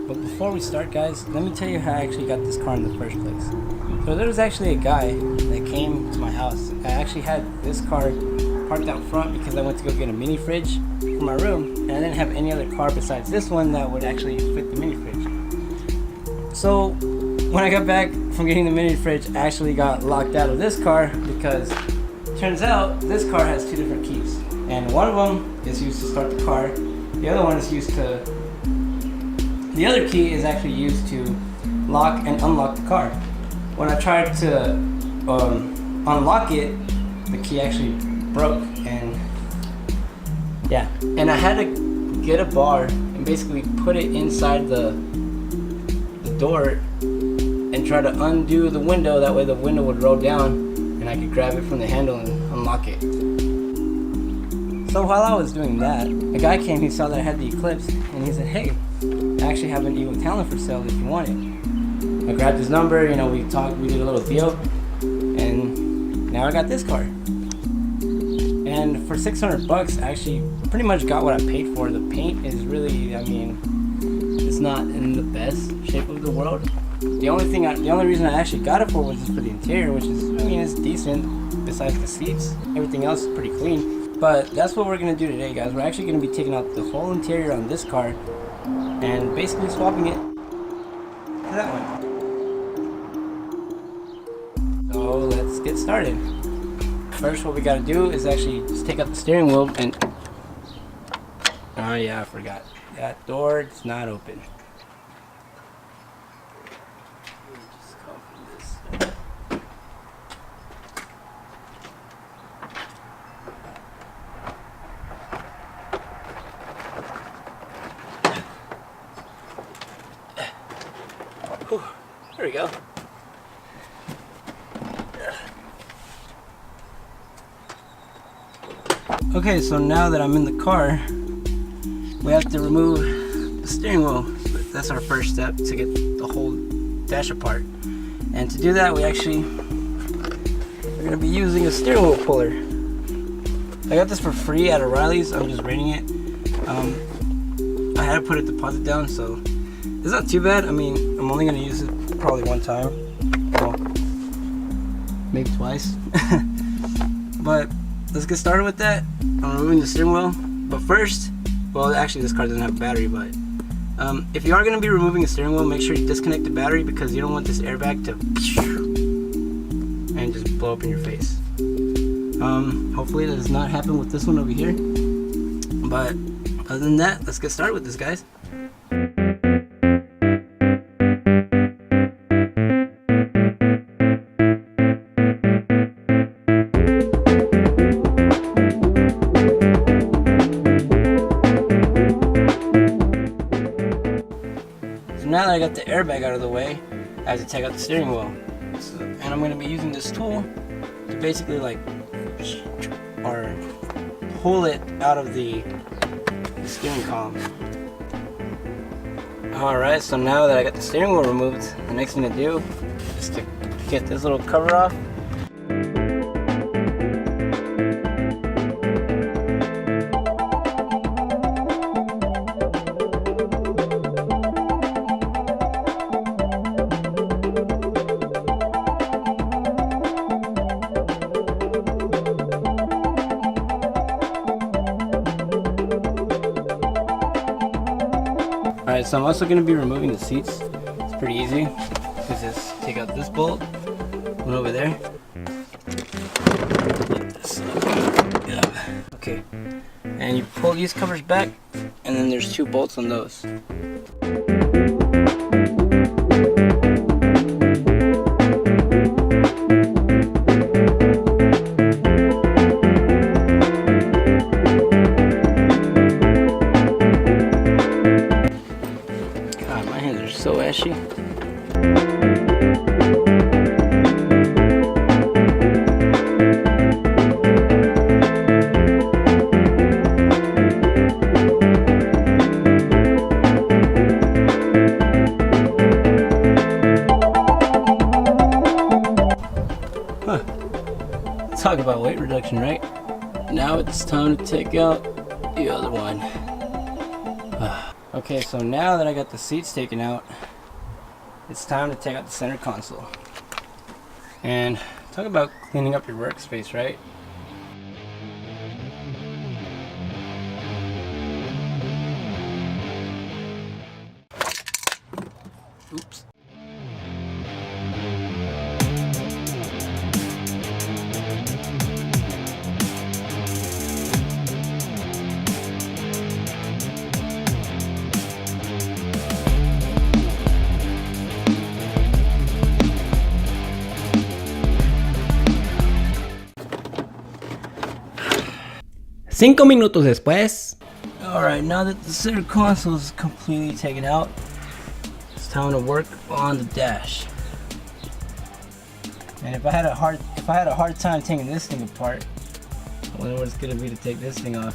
But before we start, guys, let me tell you how I actually got this car in the first place. So there was actually a guy that came to my house. I actually had this car parked out front because I went to go get a mini fridge for my room, and I didn't have any other car besides this one that would actually fit the mini fridge. So when I got back from getting the mini fridge, I actually got locked out of this car because turns out this car has two different keys, and one of them is used to start the car. The other one is used to. The other key is actually used to lock and unlock the car. When I tried to unlock it, the key actually broke, and yeah. And I had to get a bar and basically put it inside the door and try to undo the window. That way the window would roll down and I could grab it from the handle and unlock it. So while I was doing that, a guy came, he saw that I had the Eclipse, and he said, "Hey, I actually have an Talon for sale if you want it." I grabbed his number, you know, we talked, we did a little deal, and now I got this car. And for 600 bucks, I actually pretty much got what I paid for. The paint is really, I mean, it's not in the best shape of the world. The only reason I actually got it for was just for the interior, which is, I mean, it's decent besides the seats. Everything else is pretty clean. But that's what we're gonna do today, guys. We're actually gonna be taking out the whole interior on this car and basically swapping it to that one. So let's get started. First, what we gotta do is actually just take out the steering wheel and... Oh yeah, I forgot. That door is not open. Just go from this. Whew, there we go. Okay, so now that I'm in the car, we have to remove the steering wheel. That's our first step to get the whole dash apart. And to do that, we're gonna be using a steering wheel puller. I got this for free at O'Reilly's. I'm just renting it. I had to put a deposit down, so it's not too bad. I mean, I'm only gonna use it probably one time, well, maybe twice. But let's get started with that. I'm removing the steering wheel. But first, well, actually this car doesn't have a battery, but if you are gonna be removing the steering wheel, make sure you disconnect the battery because you don't want this airbag to and just blow up in your face. Hopefully that does not happen with this one over here. But other than that, let's get started with this, guys. Now that I got the airbag out of the way, I have to take out the steering wheel. And I'm going to be using this tool to basically or pull it out of the steering column. Alright, so now that I got the steering wheel removed, the next thing to do is to get this little cover off. Alright, so I'm also going to be removing the seats. It's pretty easy. You just take out this bolt, one over there. Okay, and you pull these covers back, and then there's two bolts on those. So ashy. Huh. Talk about weight reduction, right? Now it's time to take out the other one. Okay, so now that I got the seats taken out, it's time to take out the center console. And talk about cleaning up your workspace, right? Oops. Cinco minutos después. Alright, now that the center console is completely taken out, it's time to work on the dash. And if I had a hard time taking this thing apart, I wonder what it's gonna be to take this thing off.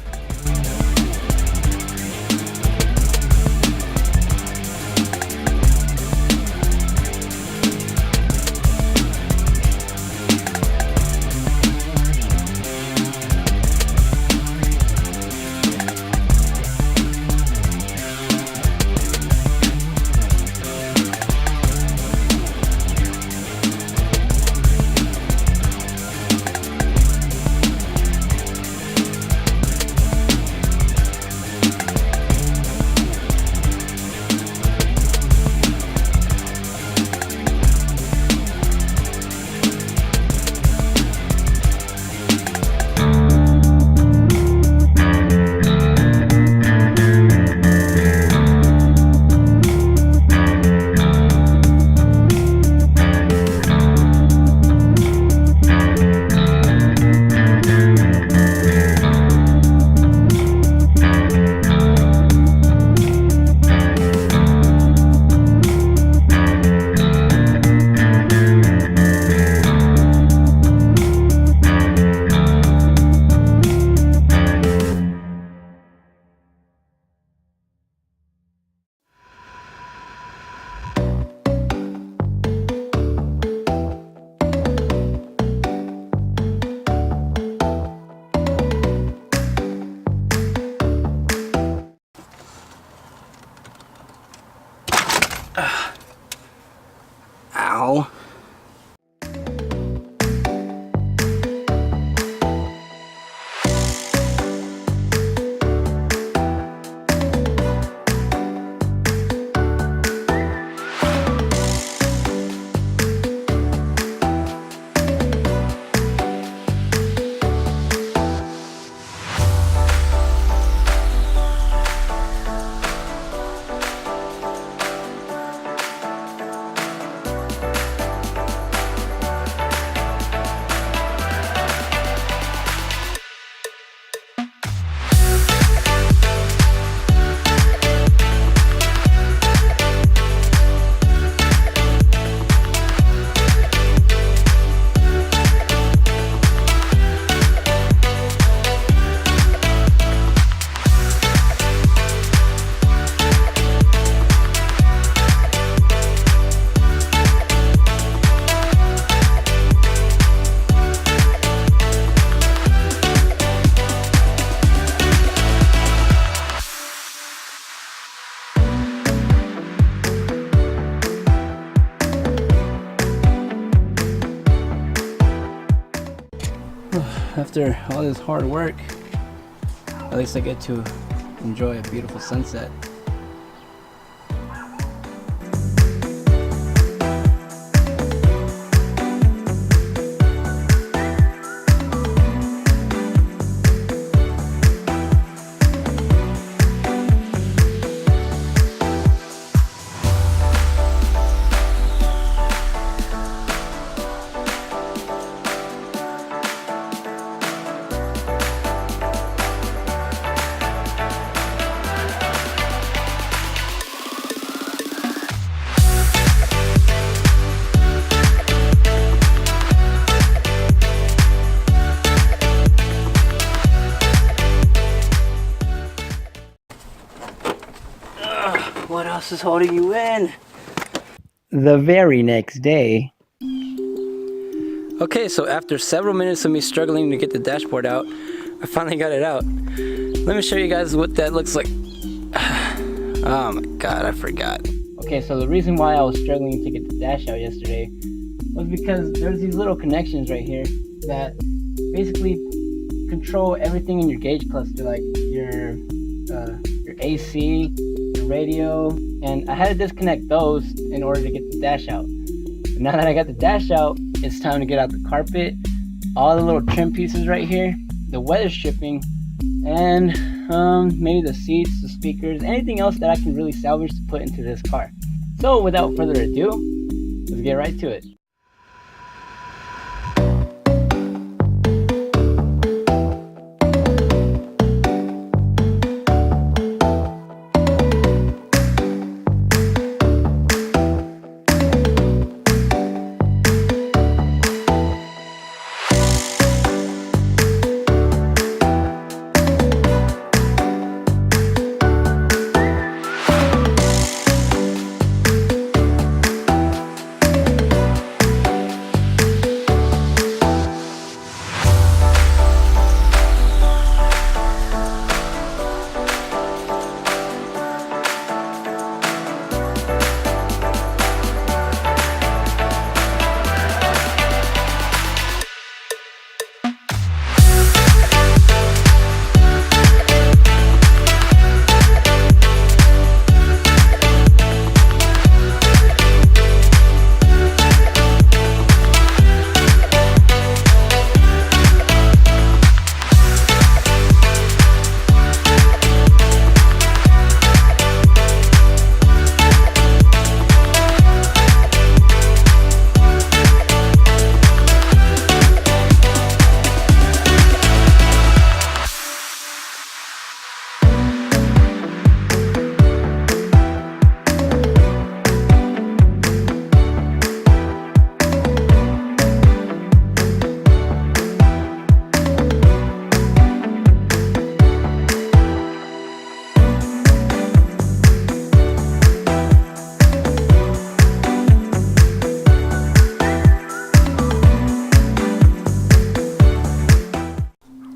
Ow. After all this hard work, at least I get to enjoy a beautiful sunset. What else is holding you in? The very next day. Okay, so after several minutes of me struggling to get the dashboard out, I finally got it out. Let me show you guys what that looks like. Oh my god, I forgot. Okay, so the reason why I was struggling to get the dash out yesterday was because there's these little connections right here that basically control everything in your gauge cluster, like your AC, your radio, and I had to disconnect those in order to get the dash out. But now that I got the dash out, it's time to get out the carpet, all the little trim pieces right here, the weather stripping, and maybe the seats, the speakers, anything else that I can really salvage to put into this car. So without further ado, let's get right to it.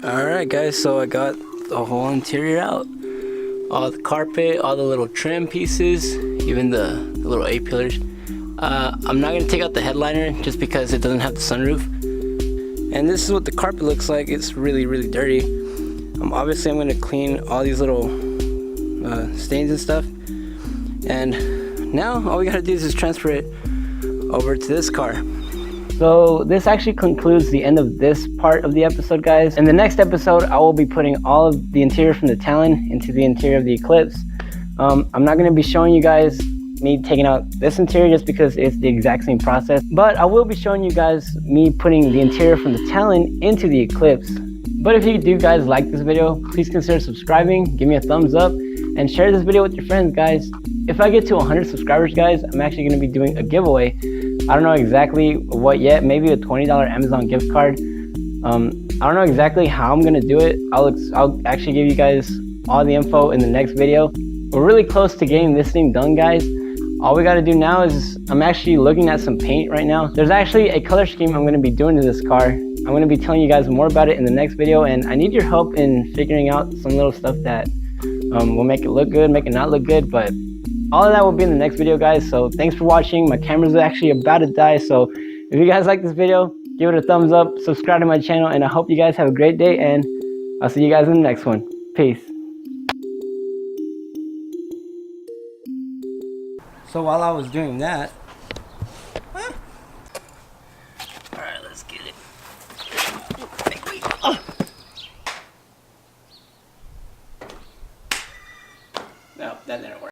Alright guys, so I got the whole interior out. All the carpet, all the little trim pieces, even the little A-pillars. I'm not going to take out the headliner just because it doesn't have the sunroof. And this is what the carpet looks like. It's really, really dirty. Obviously I'm going to clean all these little stains and stuff. And now all we got to do is just transfer it over to this car. So this actually concludes the end of this part of the episode, guys. In the next episode, I will be putting all of the interior from the Talon into the interior of the Eclipse. I'm not going to be showing you guys me taking out this interior just because it's the exact same process. But I will be showing you guys me putting the interior from the Talon into the Eclipse. But if you do guys like this video, please consider subscribing, give me a thumbs up, and share this video with your friends, guys. If I get to 100 subscribers, guys, I'm actually going to be doing a giveaway. I don't know exactly what yet, maybe a $20 Amazon gift card. I don't know exactly how I'm gonna do it. I'll actually give you guys all the info in the next video. We're really close to getting this thing done, guys. All we gotta do now is, I'm actually looking at some paint right now. There's actually a color scheme I'm gonna be doing to this car. I'm gonna be telling you guys more about it in the next video, and I need your help in figuring out some little stuff that will make it look good, make it not look good, but all of that will be in the next video, guys. So thanks for watching. My camera's actually about to die, so if you guys like this video, give it a thumbs up, subscribe to my channel, and I hope you guys have a great day, and I'll see you guys in the next one. Peace. So while I was doing that,